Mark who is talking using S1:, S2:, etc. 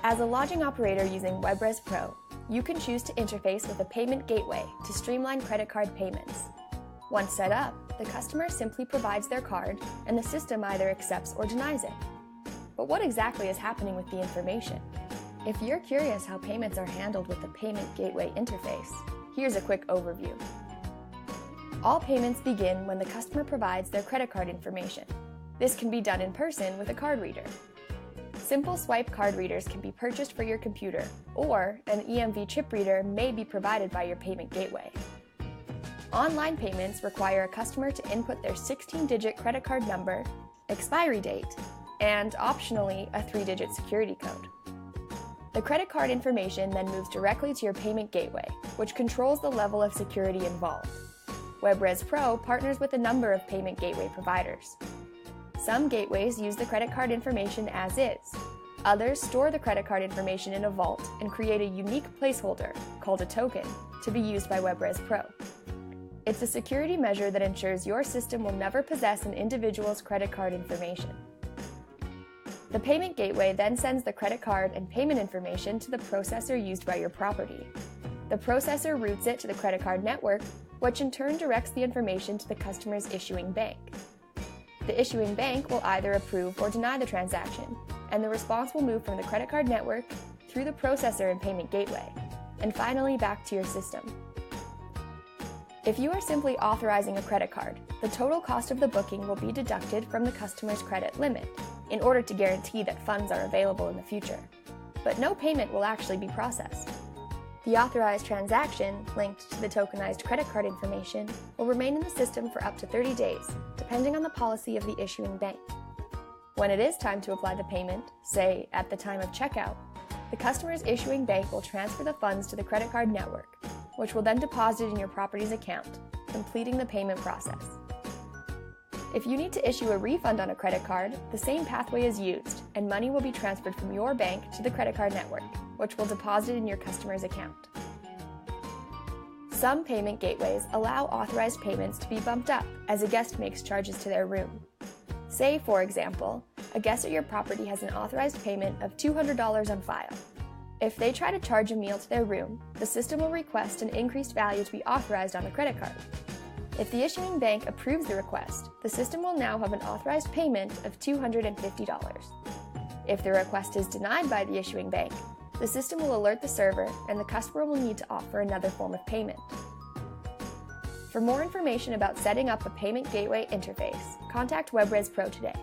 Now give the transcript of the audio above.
S1: As a lodging operator using WebRezPro, you can choose to interface with a payment gateway to streamline credit card payments. Once set up, the customer simply provides their card and the system either accepts or denies it. But what exactly is happening with the information? If you're curious how payments are handled with the payment gateway interface, here's a quick overview. All payments begin when the customer provides their credit card information. This can be done in person with a card reader. Simple swipe card readers can be purchased for your computer, or an EMV chip reader may be provided by your payment gateway. Online payments require a customer to input their 16-digit credit card number, expiry date, and optionally a 3-digit security code. The credit card information then moves directly to your payment gateway, which controls the level of security involved. WebRezPro partners with a number of payment gateway providers. Some gateways use the credit card information as is. Others store the credit card information in a vault and create a unique placeholder, called a token, to be used by WebRezPro. It's a security measure that ensures your system will never possess an individual's credit card information. The payment gateway then sends the credit card and payment information to the processor used by your property. The processor routes it to the credit card network, which in turn directs the information to the customer's issuing bank. The issuing bank will either approve or deny the transaction, and the response will move from the credit card network through the processor and payment gateway, and finally back to your system. If you are simply authorizing a credit card, the total cost of the booking will be deducted from the customer's credit limit in order to guarantee that funds are available in the future. But no payment will actually be processed. The authorized transaction, linked to the tokenized credit card information, will remain in the system for up to 30 days, depending on the policy of the issuing bank. When it is time to apply the payment, say at the time of checkout, the customer's issuing bank will transfer the funds to the credit card network, which will then deposit in your property's account, completing the payment process. If you need to issue a refund on a credit card, the same pathway is used, and money will be transferred from your bank to the credit card network, which will deposit in your customer's account. Some payment gateways allow authorized payments to be bumped up as a guest makes charges to their room. Say, for example, a guest at your property has an authorized payment of $200 on file. If they try to charge a meal to their room, the system will request an increased value to be authorized on the credit card. If the issuing bank approves the request, the system will now have an authorized payment of $250. If the request is denied by the issuing bank, the system will alert the server and the customer will need to offer another form of payment. For more information about setting up a payment gateway interface, contact WebRezPro today.